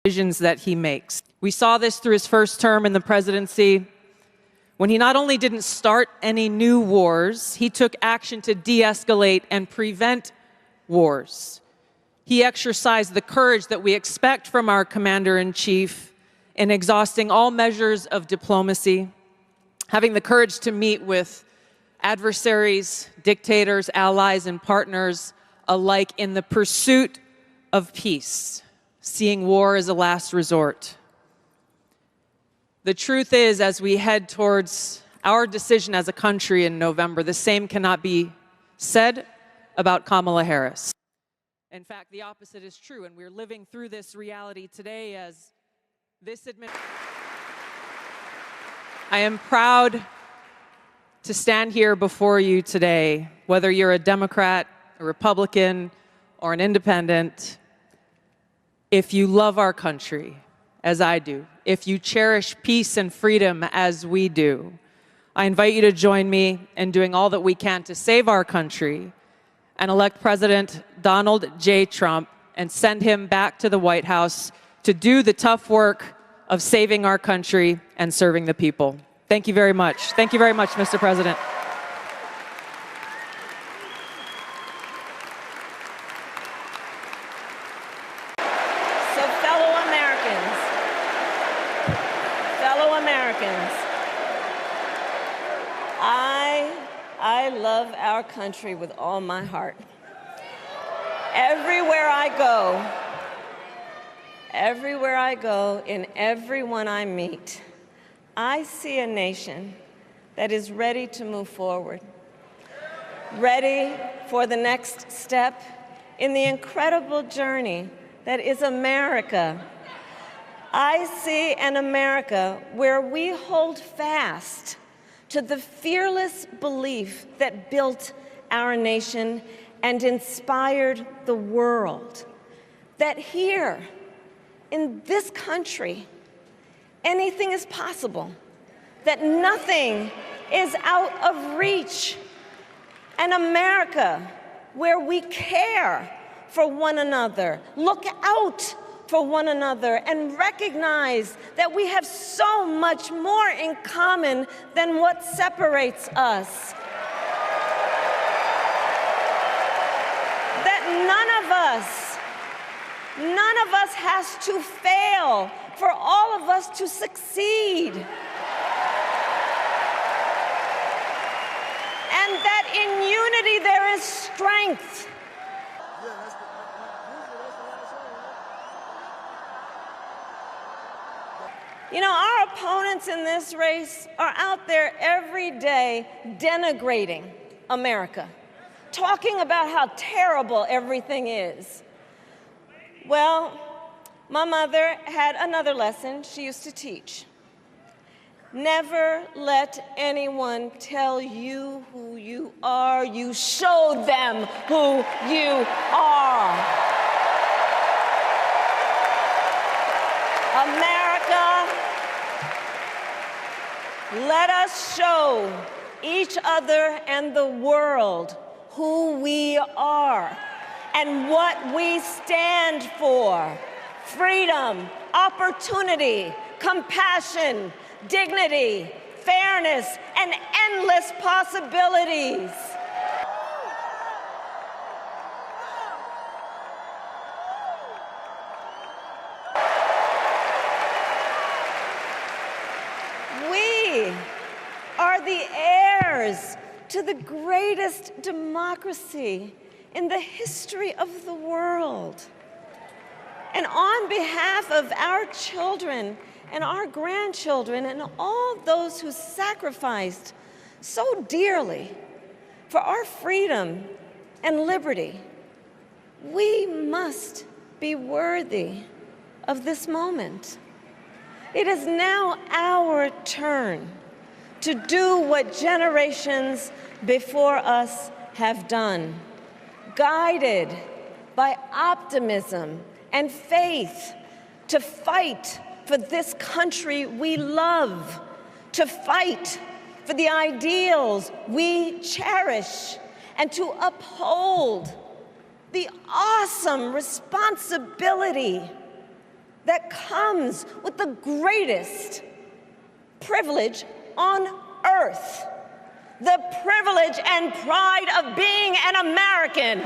decisions that he makes. We saw this through his first term in the presidency, when he not only didn't start any new wars, he took action to de-escalate and prevent wars. He exercised the courage that we expect from our commander-in-chief in exhausting all measures of diplomacy, having the courage to meet with adversaries, dictators, allies, and partners alike in the pursuit of peace, seeing war as a last resort. The truth is, as we head towards our decision as a country in November, the same cannot be said about Kamala Harris. In fact, the opposite is true, and we're living through this reality today as this administration. I am proud to stand here before you today, whether you're a Democrat, a Republican, or an independent. If you love our country, as I do, if you cherish peace and freedom as we do, I invite you to join me in doing all that we can to save our country and elect President Donald J. Trump and send him back to the White House to do the tough work of saving our country and serving the people. Thank you very much. Thank you very much, Mr. President. I love our country with all my heart. Everywhere I go, in everyone I meet, I see a nation that is ready to move forward, ready for the next step in the incredible journey that is America. I see an America where we hold fast to the fearless belief that built our nation and inspired the world, that here, in this country, anything is possible, that nothing is out of reach. An America where we care for one another, look out for one another, and recognize that we have so much more in common than what separates us. That none of us has to fail for all of us to succeed. And that in unity there is strength. You know, our opponents in this race are out there every day denigrating America, talking about how terrible everything is. Well, my mother had another lesson she used to teach. Never let anyone tell you who you are. You show them who you are. America, let us show each other and the world who we are and what we stand for. Freedom, opportunity, compassion, dignity, fairness, and endless possibilities. We are the heirs to the greatest democracy in the history of the world. And on behalf of our children and our grandchildren and all those who sacrificed so dearly for our freedom and liberty, we must be worthy of this moment. It is now our turn to do what generations before us have done, guided by optimism and faith, to fight for this country we love, to fight for the ideals we cherish, and to uphold the awesome responsibility that comes with the greatest privilege on earth, the privilege and pride of being an American.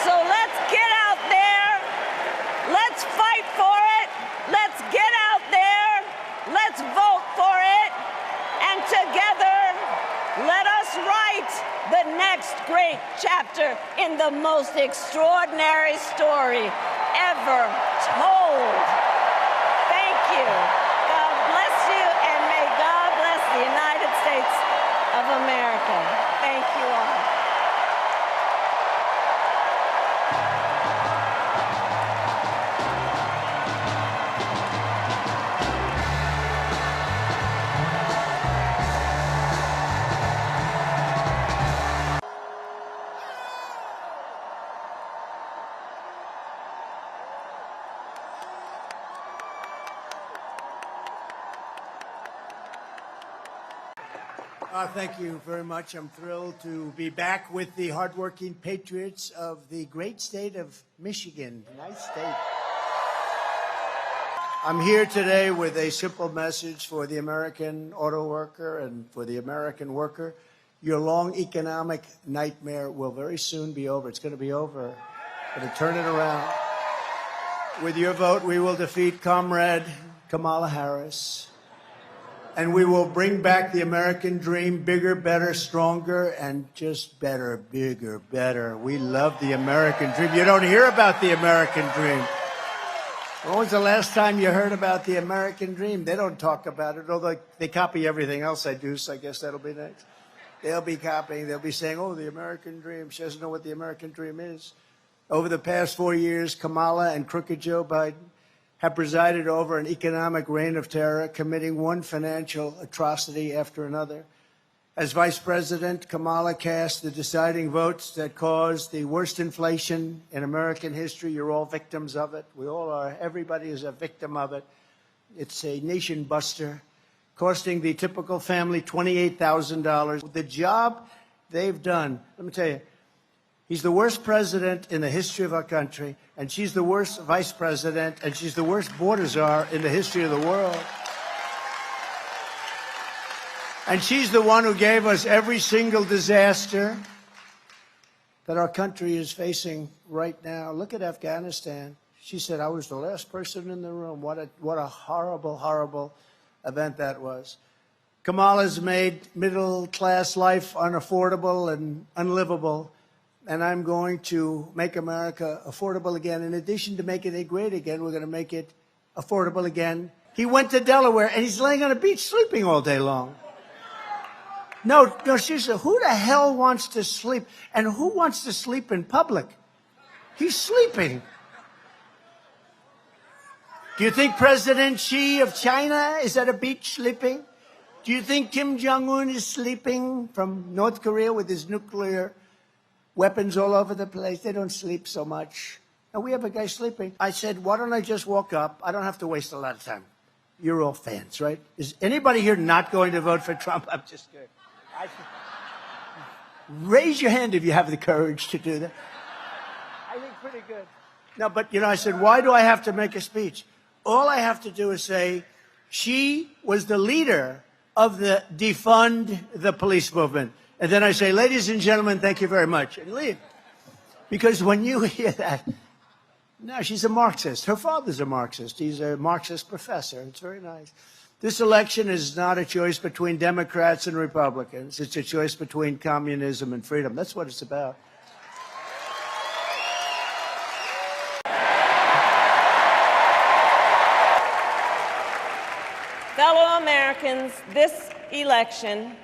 So let's get out there, let's fight for it, let's get out there, let's vote for it, and together, let us write the next great chapter in the most extraordinary story ever told. Thank you. God bless you, and may God bless the United States of America. Thank you all. Thank you very much. I'm thrilled to be back with the hardworking patriots of the great state of Michigan. Nice state. I'm here today with a simple message for the American auto worker and for the American worker. Your long economic nightmare will very soon be over. It's going to be over. Going to turn it around. With your vote, we will defeat Comrade Kamala Harris. And we will bring back the American dream, bigger, better, stronger, and just better, bigger, better. We love the American dream. You don't hear about the American dream. When was the last time you heard about the American dream? They don't talk about it, although they copy everything else I do, so I guess that'll be nice. They'll be copying. They'll be saying, oh, the American dream. She doesn't know what the American dream is. Over the past 4 years, Kamala and crooked Joe Biden have presided over an economic reign of terror, committing one financial atrocity after another. As vice president, Kamala cast the deciding votes that caused the worst inflation in American history. You're all victims of it. We all are. Everybody is a victim of it. It's a nation buster, costing the typical family $28,000. The job they've done, let me tell you, he's the worst president in the history of our country, and she's the worst vice president, and she's the worst border czar in the history of the world. And she's the one who gave us every single disaster that our country is facing right now. Look at Afghanistan. She said, I was the last person in the room. What a horrible, horrible event that was. Kamala's made middle-class life unaffordable and unlivable. And I'm going to make America affordable again. In addition to making it great again, we're going to make it affordable again. He went to Delaware, and he's laying on a beach sleeping all day long. No, seriously, who the hell wants to sleep? And who wants to sleep in public? He's sleeping. Do you think President Xi of China is at a beach sleeping? Do you think Kim Jong-un is sleeping from North Korea with his nuclear weapons all over the place? They don't sleep so much. And we have a guy sleeping. I said, why don't I just walk up? I don't have to waste a lot of time. You're all fans, right? Is anybody here not going to vote for Trump? I'm just kidding. Raise your hand if you have the courage to do that. I think pretty good. No, but, I said, why do I have to make a speech? All I have to do is say, she was the leader of the defund the police movement. And then I say, ladies and gentlemen, thank you very much, and leave. Because when you hear that, no, she's a Marxist. Her father's a Marxist. He's a Marxist professor. It's very nice. This election is not a choice between Democrats and Republicans. It's a choice between communism and freedom. That's what it's about. Fellow Americans, this election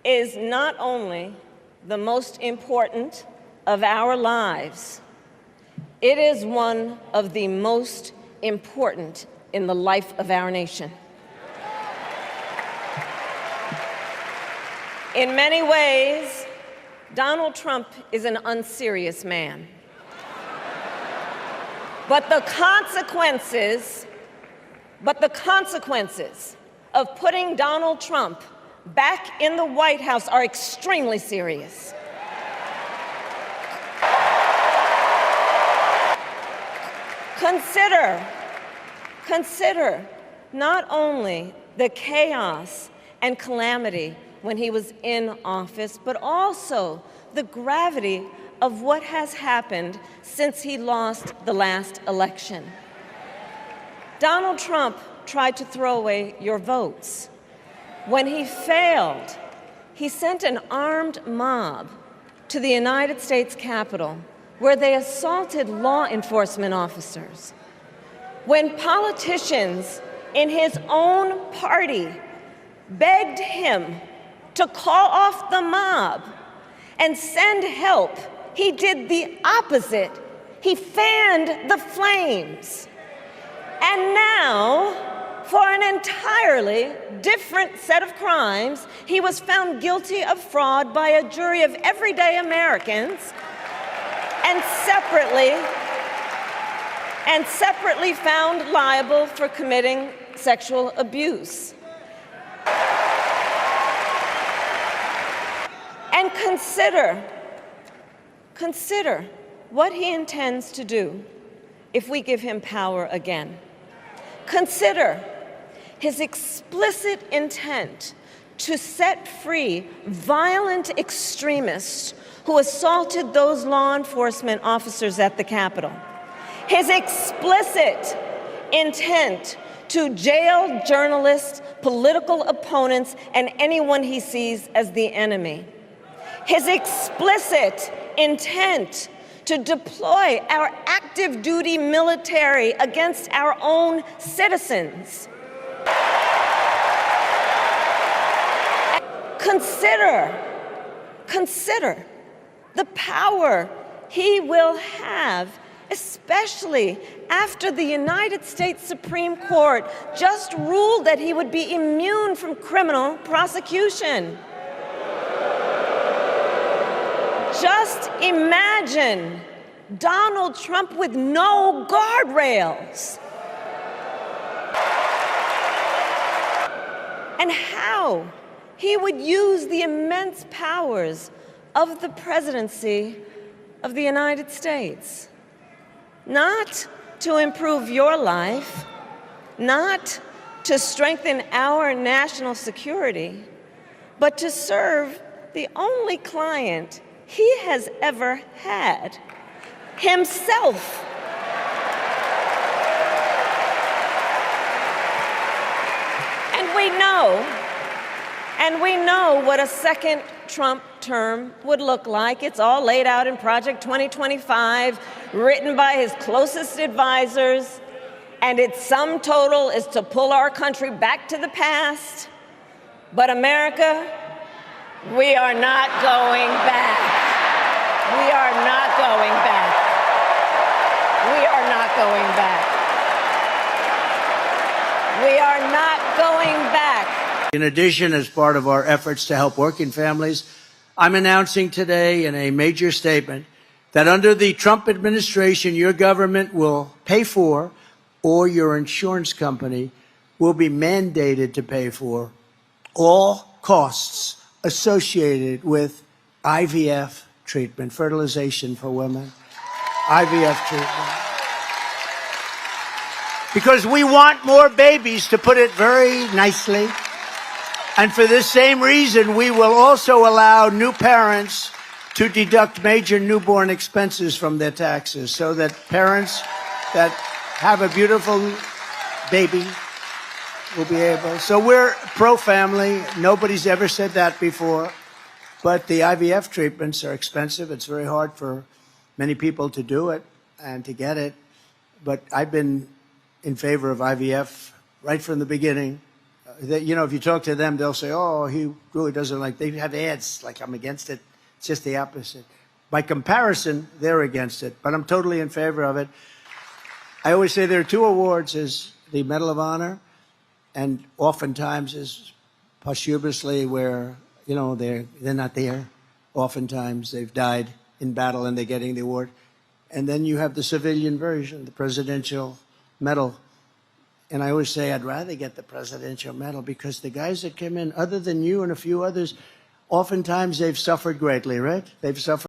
is not only the most important of our lives, it is one of the most important in the life of our nation. In many ways, Donald Trump is an unserious man. But the consequences But the consequences of putting Donald Trump back in the White House are extremely serious. Consider not only the chaos and calamity when he was in office, but also the gravity of what has happened since he lost the last election. Donald Trump tried to throw away your votes. When he failed, he sent an armed mob to the United States Capitol, where they assaulted law enforcement officers. When politicians in his own party begged him to call off the mob and send help, he did the opposite. He fanned the flames. And now, for an entirely different set of crimes, he was found guilty of fraud by a jury of everyday Americans and separately found liable for committing sexual abuse. And consider what he intends to do if we give him power again. Consider his explicit intent to set free violent extremists who assaulted those law enforcement officers at the Capitol. His explicit intent to jail journalists, political opponents, and anyone he sees as the enemy. His explicit intent to deploy our active duty military against our own citizens. Consider the power he will have, especially after the United States Supreme Court just ruled that he would be immune from criminal prosecution. Just imagine Donald Trump with no guardrails. And how he would use the immense powers of the presidency of the United States. Not to improve your life, not to strengthen our national security, but to serve the only client he has ever had, himself. And we know what a second Trump term would look like. It's all laid out in Project 2025, written by his closest advisors, and its sum total is to pull our country back to the past. But America, we are not going back. We are not going back. We are not going back. We are not going back. In addition, as part of our efforts to help working families, I'm announcing today in a major statement that under the Trump administration, your government will pay for, or your insurance company will be mandated to pay for, all costs associated with IVF treatment, fertilization for women, IVF treatment. Because we want more babies, to put it very nicely. And for this same reason, we will also allow new parents to deduct major newborn expenses from their taxes, so that parents that have a beautiful baby will be able. So we're pro-family. Nobody's ever said that before. But the IVF treatments are expensive. It's very hard for many people to do it and to get it. But I've been in favor of IVF right from the beginning. That, you know, if you talk to them, they'll say, oh, he really doesn't like, they have ads like I'm against it. It's just the opposite. By comparison, they're against it, but I'm totally in favor of it. I always say there are two awards: is the Medal of Honor, and oftentimes is posthumously, where, you know, they're not there. Oftentimes they've died in battle and they're getting the award. And then you have the civilian version, the Presidential Medal. And I always say I'd rather get the Presidential Medal because the guys that came in, other than you and a few others, oftentimes they've suffered greatly, right? They've suffered.